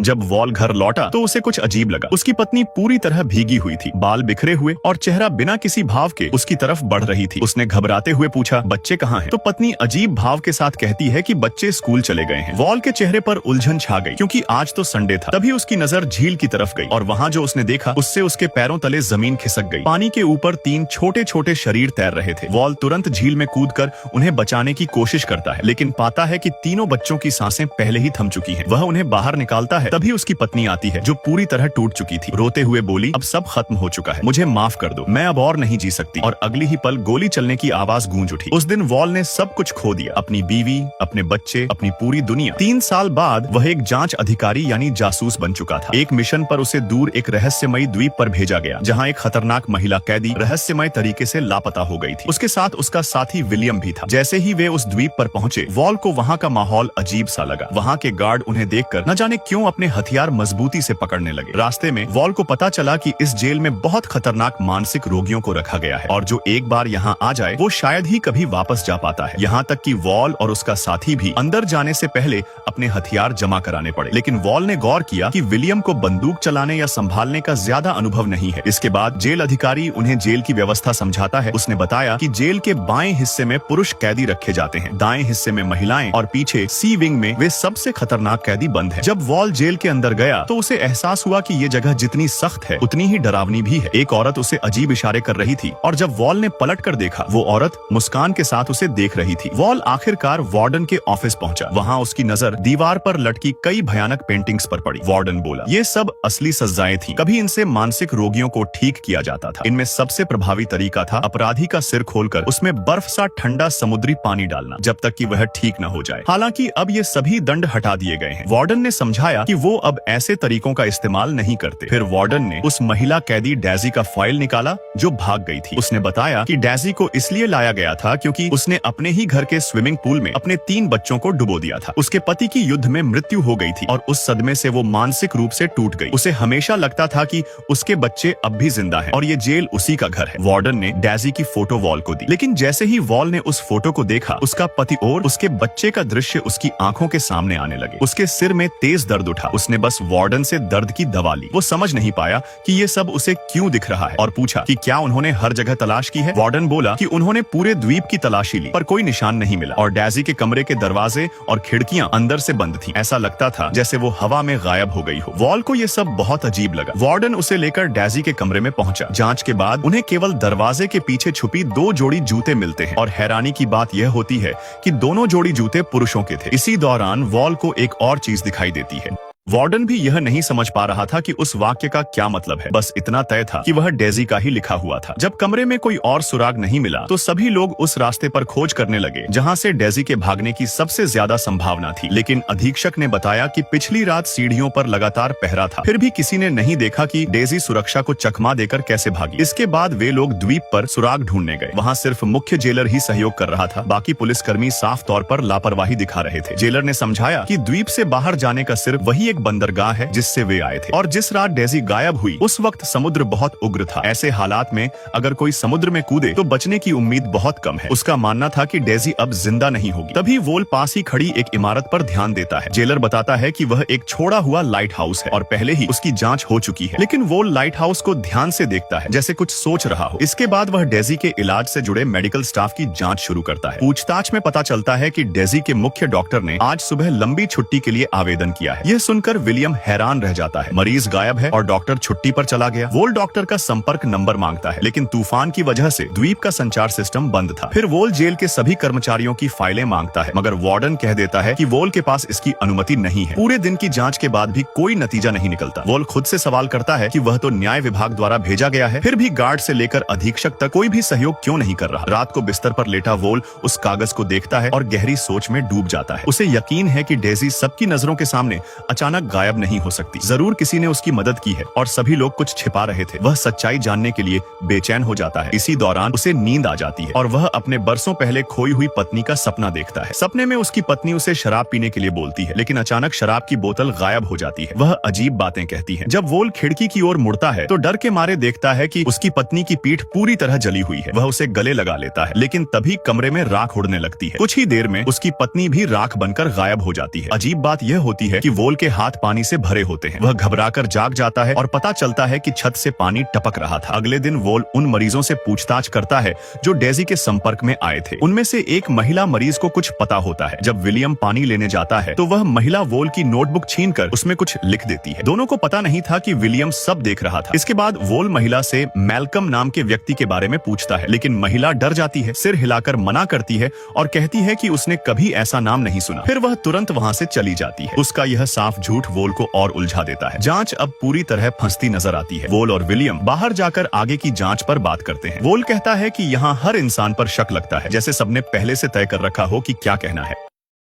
जब वॉल घर लौटा तो उसे कुछ अजीब लगा। उसकी पत्नी पूरी तरह भीगी हुई थी, बाल बिखरे हुए और चेहरा बिना किसी भाव के उसकी तरफ बढ़ रही थी। उसने घबराते हुए पूछा, बच्चे कहाँ हैं? तो पत्नी अजीब भाव के साथ कहती है कि बच्चे स्कूल चले गए हैं। वॉल के चेहरे पर उलझन छा गई क्योंकि आज तो संडे था। तभी उसकी नजर झील की तरफ गई और वहाँ जो उसने देखा उससे उसके पैरों तले जमीन खिसक गई। पानी के ऊपर 3 छोटे छोटे शरीर तैर रहे थे। वॉल तुरंत झील में कूदकर उन्हें बचाने की कोशिश करता है, लेकिन पाता है कि तीनों बच्चों की सांसें पहले ही थम चुकी हैं। वह उन्हें बाहर निकालता है। तभी उसकी पत्नी आती है जो पूरी तरह टूट चुकी थी। रोते हुए बोली, अब सब खत्म हो चुका है, मुझे माफ कर दो, मैं अब और नहीं जी सकती। और अगली ही पल गोली चलने की आवाज गूंज उठी। उस दिन वॉल ने सब कुछ खो दिया, अपनी बीवी, अपने बच्चे, अपनी पूरी दुनिया। 3 साल बाद वह एक जांच अधिकारी यानी जासूस बन चुका था। एक मिशन पर उसे दूर एक रहस्यमयी द्वीप पर भेजा गया जहाँ एक खतरनाक महिला कैदी रहस्यमय तरीके से लापता हो गई थी। उसके साथ उसका साथी विलियम भी था। जैसे ही वे उस द्वीप पर पहुंचे, वॉल को वहाँ का माहौल अजीब सा लगा। वहाँ के गार्ड उन्हें देखकर न जाने क्यों अपने हथियार मजबूती से पकड़ने लगे। रास्ते में वॉल को पता चला कि इस जेल में बहुत खतरनाक मानसिक रोगियों को रखा गया है और जो एक बार यहाँ आ जाए वो शायद ही कभी वापस जा पाता है। यहाँ तक कि वॉल और उसका साथी भी अंदर जाने से पहले अपने हथियार जमा कराने पड़े। लेकिन वॉल ने गौर किया कि विलियम को बंदूक चलाने या संभालने का ज्यादा अनुभव नहीं है। इसके बाद जेल अधिकारी उन्हें जेल की व्यवस्था समझाता है। उसने बताया कि जेल के बाएं हिस्से में पुरुष कैदी रखे जाते हैं, दाएं हिस्से में महिलाएं और पीछे सी विंग में वे सबसे खतरनाक कैदी बंद हैं। जब वॉल जेल के अंदर गया तो उसे एहसास हुआ कि ये जगह जितनी सख्त है उतनी ही डरावनी भी है। एक औरत उसे अजीब इशारे कर रही थी और जब वॉल ने पलट कर देखा, वो औरत मुस्कान के साथ उसे देख रही थी। वॉल आखिरकार वार्डन के ऑफिस पहुंचा। वहाँ उसकी नजर दीवार पर लटकी कई भयानक पेंटिंग्स पर पड़ी। वार्डन बोला, ये सब असली सजाएं थी, कभी इनसे मानसिक रोगियों को ठीक किया जाता था। इनमें सबसे प्रभावी तरीका था अपराधी का सिर खोलकर उसमें बर्फ सा ठंडा समुद्री पानी डालना जब तक कि वह ठीक न हो जाए। हालांकि अब ये सभी दंड हटा दिए गए हैं। वार्डन ने समझाया कि वो अब ऐसे तरीकों का इस्तेमाल नहीं करते। फिर वार्डन ने उस महिला कैदी डेजी का फाइल निकाला जो भाग गई थी। उसने बताया कि डेजी को इसलिए लाया गया था क्योंकि उसने अपने ही घर के स्विमिंग पूल में अपने 3 बच्चों को डुबो दिया था। उसके पति की युद्ध में मृत्यु हो गई थी और उस सदमे से वो मानसिक रूप से टूट गई। उसे हमेशा लगता था कि उसके बच्चे अब भी जिंदा हैं और ये जेल उसी का घर है। वार्डन ने डेजी की फोटो वॉल को दी, लेकिन जैसे ही वॉल ने उस फोटो को देखा, उसका पति और उसके बच्चे का दृश्य उसकी आंखों के सामने आने लगे। उसके सिर में तेज दर्द उठा। उसने बस वार्डन से दर्द की दवा ली। वो समझ नहीं पाया कि ये सब उसे क्यों दिख रहा है और पूछा कि क्या उन्होंने हर जगह तलाश की है। वार्डन बोला कि उन्होंने पूरे द्वीप की तलाशी ली पर कोई निशान नहीं मिला और डेजी के कमरे के दरवाजे और खिड़कियां अंदर से बंद थीं। ऐसा लगता था जैसे वो हवा में गायब हो गई हो। वॉल को ये सब बहुत अजीब लगा। वार्डन उसे लेकर डेजी के कमरे में पहुंचा। जांच के बाद उन्हें केवल दरवाजे के पीछे छुपी 2 जोड़ी जूते मिलते हैं और हैरानी की बात यह होती है कि दोनों जोड़ी जूते पुरुषों के थे। इसी दौरान वॉल को एक और चीज दिखाई देती है। वार्डन भी यह नहीं समझ पा रहा था कि उस वाक्य का क्या मतलब है। बस इतना तय था कि वह डेजी का ही लिखा हुआ था। जब कमरे में कोई और सुराग नहीं मिला तो सभी लोग उस रास्ते पर खोज करने लगे जहां से डेजी के भागने की सबसे ज्यादा संभावना थी। लेकिन अधीक्षक ने बताया कि पिछली रात सीढ़ियों पर लगातार पहरा था, फिर भी किसी ने नहीं देखा कि डेजी सुरक्षा को चकमा देकर कैसे भागी। इसके बाद वे लोग द्वीप पर सुराग ढूंढने गए। वहाँ सिर्फ मुख्य जेलर ही सहयोग कर रहा था, बाकी पुलिसकर्मी साफ तौर पर लापरवाही दिखा रहे थे। जेलर ने समझाया कि द्वीप से बाहर जाने का सिर्फ वही एक बंदरगाह है जिससे वे आए थे और जिस रात डेजी गायब हुई उस वक्त समुद्र बहुत उग्र था। ऐसे हालात में अगर कोई समुद्र में कूदे तो बचने की उम्मीद बहुत कम है। उसका मानना था कि डेजी अब जिंदा नहीं होगी। तभी वोल पास ही खड़ी एक इमारत पर ध्यान देता है। जेलर बताता है कि वह एक छोड़ा हुआ लाइट हाउस है और पहले ही उसकी जांच हो चुकी है। लेकिन वोल लाइट हाउस को ध्यान से देखता है जैसे कुछ सोच रहा हो। इसके बाद वह डेजी के इलाज से जुड़े मेडिकल स्टाफ की जांच शुरू करता है। पूछताछ में पता चलता है कि डेजी के मुख्य डॉक्टर ने आज सुबह लंबी छुट्टी के लिए आवेदन किया है। यह सुनकर विलियम हैरान रह जाता है। मरीज गायब है और डॉक्टर छुट्टी पर चला गया। वोल डॉक्टर का संपर्क नंबर मांगता है, लेकिन तूफान की वजह से द्वीप का संचार सिस्टम बंद था। फिर वोल जेल के सभी कर्मचारियों की फाइलें मांगता है, मगर वार्डन कह देता है कि वोल के पास इसकी अनुमति नहीं है। पूरे दिन की जांच के बाद भी कोई नतीजा नहीं निकलता। वोल खुद से सवाल करता है कि वह तो न्याय विभाग द्वारा भेजा गया है, फिर भी गार्ड से लेकर अधीक्षक तक कोई भी सहयोग क्यों नहीं कर रहा। रात को बिस्तर पर लेटा वोल उस कागज को देखता है और गहरी सोच में डूब जाता है। उसे यकीन है कि डेजी सबकी नजरों के सामने अचानक गायब नहीं हो सकती। जरूर किसी ने उसकी मदद की है और सभी लोग कुछ छिपा रहे थे। वह सच्चाई जानने के लिए बेचैन हो जाता है। इसी दौरान उसे नींद आ जाती है और वह अपने बरसों पहले खोई हुई पत्नी का सपना देखता है। सपने में उसकी पत्नी उसे शराब पीने के लिए बोलती है, लेकिन अचानक शराब की बोतल गायब हो जाती है। वह अजीब बातें कहती है। जब वोल खिड़की की ओर मुड़ता है तो डर के मारे देखता है कि उसकी पत्नी की पीठ पूरी तरह जली हुई है। वह उसे गले लगा लेता है, लेकिन तभी कमरे में राख उड़ने लगती है। कुछ ही देर में उसकी पत्नी भी राख बनकर गायब हो जाती है। अजीब बात यह होती है कि वोल के हाथ पानी से भरे होते हैं। वह घबराकर जाग जाता है और पता चलता है कि छत से पानी टपक रहा था। अगले दिन वोल उन मरीजों से पूछताछ करता है जो डेजी के संपर्क में आए थे। उनमें से एक महिला मरीज को कुछ पता होता है। जब विलियम पानी लेने जाता है तो वह महिला वोल की नोटबुक छीनकर उसमें कुछ लिख देती है। दोनों को पता नहीं था कि विलियम सब देख रहा था। इसके बाद वोल महिला से मैल्कम नाम के व्यक्ति के बारे में पूछता है, लेकिन महिला डर जाती है, सिर हिलाकर मना करती है और कहती है कि उसने कभी ऐसा नाम नहीं सुना। फिर वह तुरंत वहां से चली जाती है। उसका यह साफ झूठ वोल को और उलझा देता है। जांच अब पूरी तरह फंसती नजर आती है। वोल और विलियम बाहर जाकर आगे की जांच पर बात करते हैं। वोल कहता है कि यहाँ हर इंसान पर शक लगता है, जैसे सबने पहले से तय कर रखा हो कि क्या कहना है।